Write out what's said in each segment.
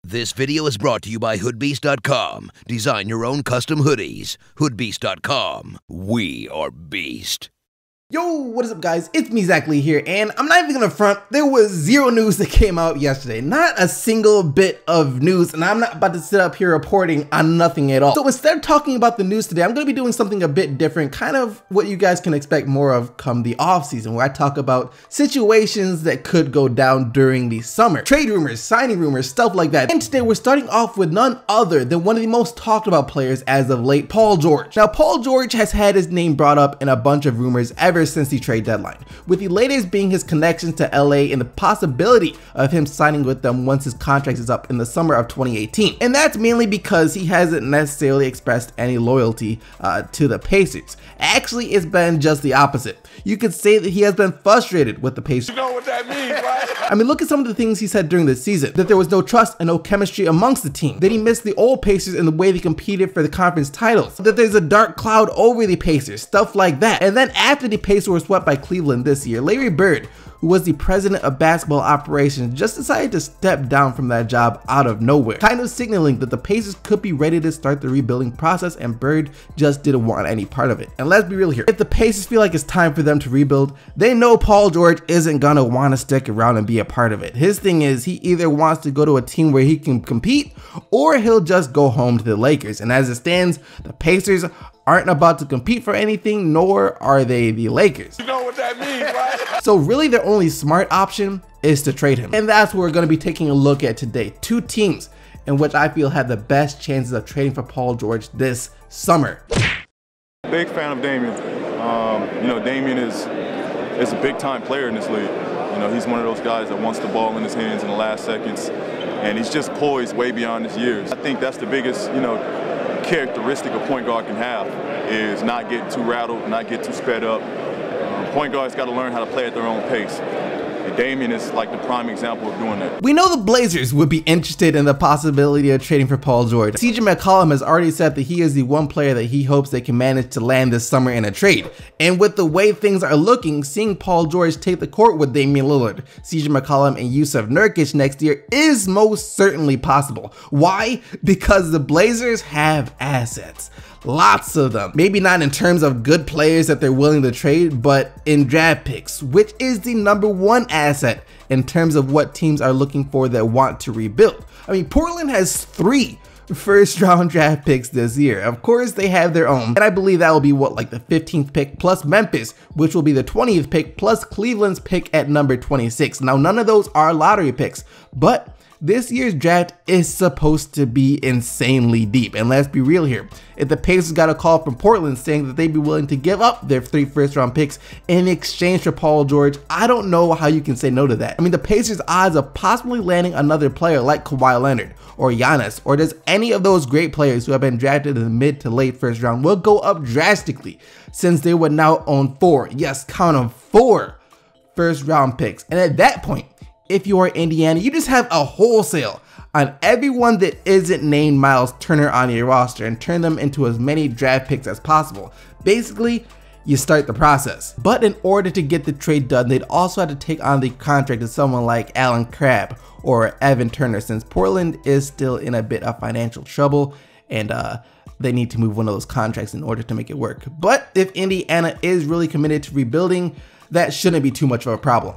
This video is brought to you by hoodbeast.com. Design your own custom hoodies. hoodbeast.com. We are beast. Yo, what is up guys? It's me, Zach Lee here, and I'm not even gonna front, there was zero news that came out yesterday. Not a single bit of news, and I'm not about to sit up here reporting on nothing at all. So instead of talking about the news today, I'm gonna be doing something a bit different, kind of what you guys can expect more of come the offseason, where I talk about situations that could go down during the summer. Trade rumors, signing rumors, stuff like that. And today we're starting off with none other than one of the most talked about players as of late, Paul George. Now, Paul George has had his name brought up in a bunch of rumors ever since the trade deadline, with the latest being his connections to LA and the possibility of him signing with them once his contract is up in the summer of 2018. And that's mainly because he hasn't necessarily expressed any loyalty to the Pacers. Actually, it's been just the opposite. You could say that he has been frustrated with the Pacers. You know what that means, right? I mean, look at some of the things he said during the season. That there was no trust and no chemistry amongst the team. That he missed the old Pacers in the way they competed for the conference titles. That there's a dark cloud over the Pacers, stuff like that. And then after the Pacers were swept by Cleveland this year, Larry Bird, who was the president of basketball operations, just decided to step down from that job out of nowhere, kind of signaling that the Pacers could be ready to start the rebuilding process, and Bird just didn't want any part of it. And let's be real here, if the Pacers feel like it's time for them to rebuild, they know Paul George isn't gonna want to stick around and be a part of it. His thing is, he either wants to go to a team where he can compete, or he'll just go home to the Lakers. And as it stands, the Pacers aren't about to compete for anything, nor are they the Lakers. You know what that means, right? So really their only smart option is to trade him. And that's what we're gonna be taking a look at today. Two teams in which I feel have the best chances of trading for Paul George this summer. Big fan of Damian. You know, Damian is a big time player in this league. You know, he's one of those guys that wants the ball in his hands in the last seconds, and he's just poised way beyond his years. I think that's the biggest, you know, characteristic a point guard can have, is not get too rattled, not get too sped up. Point guards got to learn how to play at their own pace. And Damian is like the prime example of doing that. We know the Blazers would be interested in the possibility of trading for Paul George. CJ McCollum has already said that he is the one player that he hopes they can manage to land this summer in a trade. And with the way things are looking, seeing Paul George take the court with Damian Lillard, CJ McCollum, and Yusuf Nurkic next year is most certainly possible. Why? Because the Blazers have assets. Lots of them. Maybe not in terms of good players that they're willing to trade, but in draft picks, which is the #1 asset in terms of what teams are looking for that want to rebuild. I mean, Portland has 3 first-round draft picks this year. Of course, they have their own, and I believe that will be what, like the 15th pick plus Memphis, which will be the 20th pick plus Cleveland's pick at number 26. Now, none of those are lottery picks, but this year's draft is supposed to be insanely deep. And let's be real here, if the Pacers got a call from Portland saying that they'd be willing to give up their 3 first-round picks in exchange for Paul George, I don't know how you can say no to that. I mean, the Pacers' odds of possibly landing another player like Kawhi Leonard or Giannis, or just any of those great players who have been drafted in the mid to late first round, will go up drastically, since they would now own 4, yes, count them, 4 first-round picks. And at that point, if you are Indiana, you just have a wholesale on everyone that isn't named Miles Turner on your roster and turn them into as many draft picks as possible. Basically, you start the process. But in order to get the trade done, they'd also have to take on the contract of someone like Alan Crabb or Evan Turner, since Portland is still in a bit of financial trouble and they need to move one of those contracts in order to make it work. But if Indiana is really committed to rebuilding, that shouldn't be too much of a problem.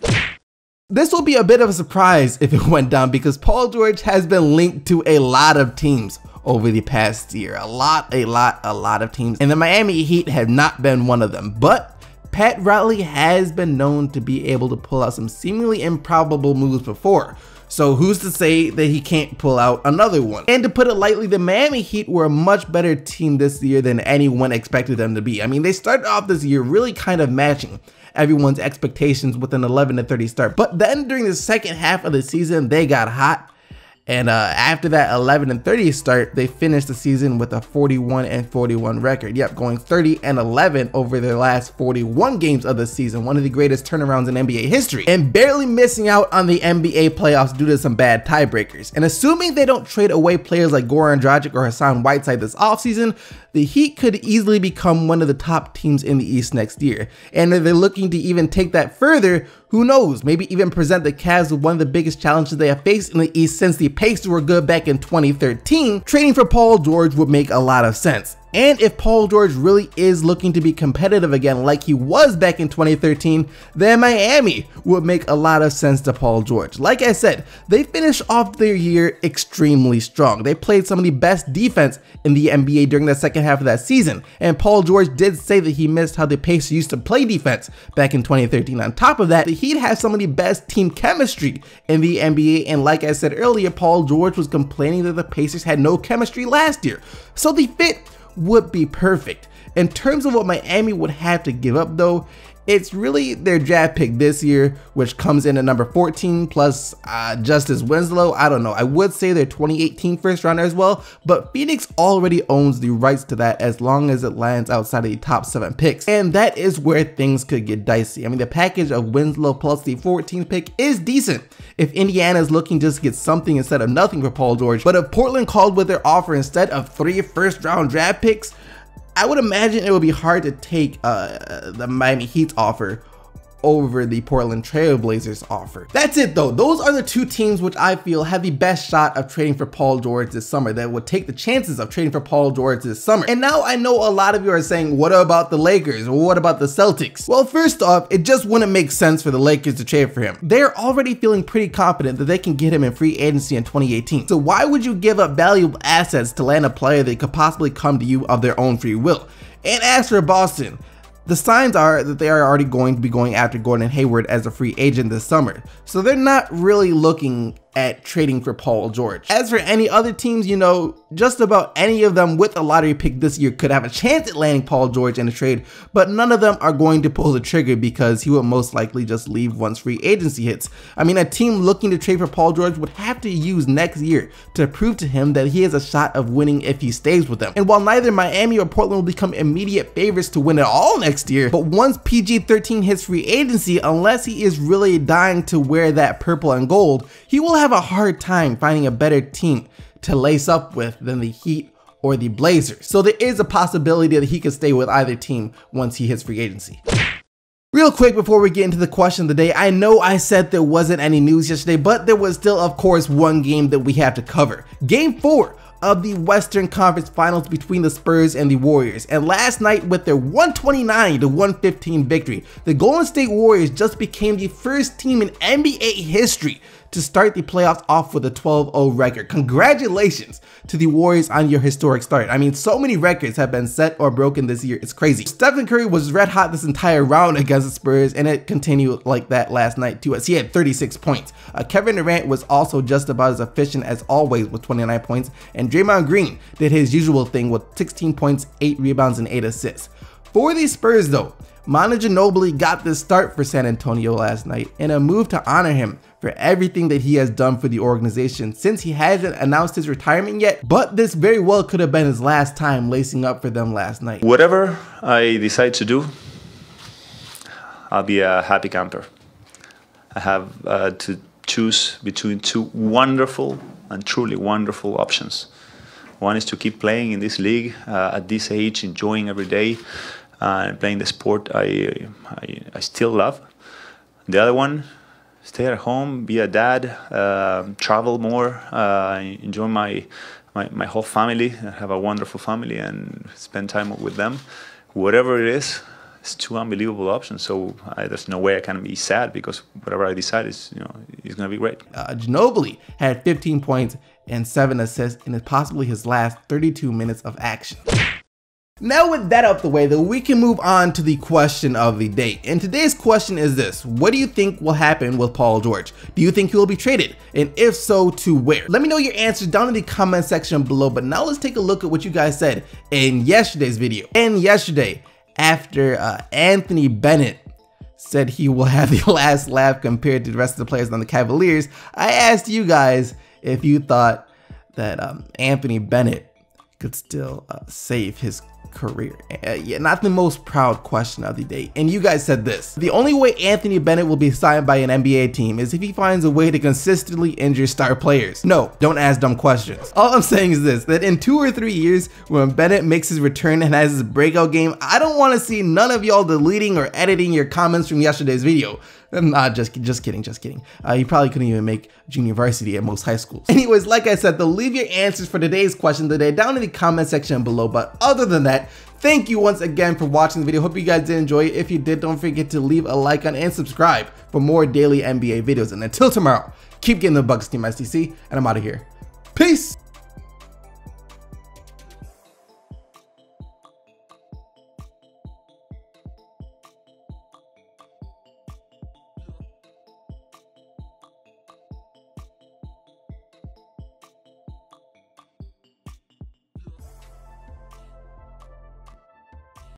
This will be a bit of a surprise if it went down, because Paul George has been linked to a lot of teams over the past year. A lot of teams. And the Miami Heat have not been one of them. But Pat Riley has been known to be able to pull out some seemingly improbable moves before. So who's to say that he can't pull out another one? And to put it lightly, the Miami Heat were a much better team this year than anyone expected them to be. I mean, they started off this year really kind of matching everyone's expectations with an 11-30 start. But then during the second half of the season, they got hot. And after that 11-30 start, they finished the season with a 41-41 record. Yep, going 30-11 over their last 41 games of the season. One of the greatest turnarounds in NBA history. And barely missing out on the NBA playoffs due to some bad tiebreakers. And assuming they don't trade away players like Goran Dragic or Hassan Whiteside this offseason, the Heat could easily become one of the top teams in the East next year. And if they're looking to even take that further, who knows, maybe even present the Cavs with one of the biggest challenges they have faced in the East since the Pacers were good back in 2013, trading for Paul George would make a lot of sense. And if Paul George really is looking to be competitive again like he was back in 2013, then Miami would make a lot of sense to Paul George. Like I said, they finished off their year extremely strong. They played some of the best defense in the NBA during the second half of that season. And Paul George did say that he missed how the Pacers used to play defense back in 2013. On top of that, he'd have some of the best team chemistry in the NBA. And like I said earlier, Paul George was complaining that the Pacers had no chemistry last year. So the fit would be perfect. In terms of what Miami would have to give up though, it's really their draft pick this year, which comes in at number 14 plus Justice Winslow. I don't know, I would say their 2018 first rounder as well, but Phoenix already owns the rights to that as long as it lands outside of the top 7 picks. And that is where things could get dicey. I mean, the package of Winslow plus the 14th pick is decent if Indiana is looking just to get something instead of nothing for Paul George. But if Portland called with their offer instead of 3 first-round draft picks, I would imagine it would be hard to take the Miami Heat's offer over the Portland Trail Blazers offer. That's it though. Those are the 2 teams which I feel have the best shot of trading for Paul George this summer, that would take the chances of trading for Paul George this summer. And now I know a lot of you are saying, what about the Lakers? Or what about the Celtics? Well, first off, it just wouldn't make sense for the Lakers to trade for him. They're already feeling pretty confident that they can get him in free agency in 2018. So why would you give up valuable assets to land a player that could possibly come to you of their own free will? And as for Boston, the signs are that they are already going to be going after Gordon Hayward as a free agent this summer. So they're not really looking at trading for Paul George. As for any other teams, you know, just about any of them with a lottery pick this year could have a chance at landing Paul George in a trade, but none of them are going to pull the trigger because he will most likely just leave once free agency hits. I mean, a team looking to trade for Paul George would have to use next year to prove to him that he has a shot of winning if he stays with them. And while neither Miami or Portland will become immediate favorites to win it all next year, but once PG-13 hits free agency, unless he is really dying to wear that purple and gold, he will have a hard time finding a better team to lace up with than the Heat or the Blazers. So there is a possibility that he could stay with either team once he hits free agency. Real quick before we get into the question of the day, I know I said there wasn't any news yesterday, but there was still, of course, one game that we have to cover. Game 4 of the Western Conference Finals between the Spurs and the Warriors. And last night, with their 129-115 victory, the Golden State Warriors just became the first team in NBA history to start the playoffs off with a 12-0 record. Congratulations to the Warriors on your historic start. I mean, so many records have been set or broken this year, it's crazy. Stephen Curry was red hot this entire round against the Spurs, and it continued like that last night too, as he had 36 points. Kevin Durant was also just about as efficient as always with 29 points, and Draymond Green did his usual thing with 16 points, 8 rebounds, and 8 assists. For the Spurs though, Manu Ginobili got this start for San Antonio last night in a move to honor him for everything that he has done for the organization since he hasn't announced his retirement yet, but this very well could have been his last time lacing up for them last night. Whatever I decide to do, I'll be a happy camper. I have to choose between 2 wonderful and truly wonderful options. One is to keep playing in this league at this age, enjoying every day, and playing the sport I still love. The other one, stay at home, be a dad, travel more, enjoy my whole family, have a wonderful family, and spend time with them. Whatever it is, it's 2 unbelievable options. So there's no way I can be sad because whatever I decide is, is going to be great. Ginobili had 15 points and 7 assists in possibly his last 32 minutes of action. Now with that out the way though, we can move on to the question of the day. And today's question is this: what do you think will happen with Paul George? Do you think he will be traded? And if so, to where? Let me know your answers down in the comment section below. But now let's take a look at what you guys said in yesterday's video. And yesterday, after Anthony Bennett said he will have the last laugh compared to the rest of the players on the Cavaliers, I asked you guys if you thought that Anthony Bennett could still save his career. Yeah, not the most proud question of the day. And you guys said this: the only way Anthony Bennett will be signed by an NBA team is if he finds a way to consistently injure star players. No, don't ask dumb questions. All I'm saying is this: that in 2 or 3 years, when Bennett makes his return and has his breakout game, I don't want to see none of y'all deleting or editing your comments from yesterday's video. Nah, just kidding. He probably couldn't even make junior varsity at most high schools. Anyways, like I said, leave your answers for today's question today down in the comment section below. But other than that, thank you once again for watching the video. Hope you guys did enjoy it. If you did, don't forget to leave a like on and subscribe for more daily NBA videos. And until tomorrow, keep getting the Bucks, Team STC, and I'm out of here. Peace!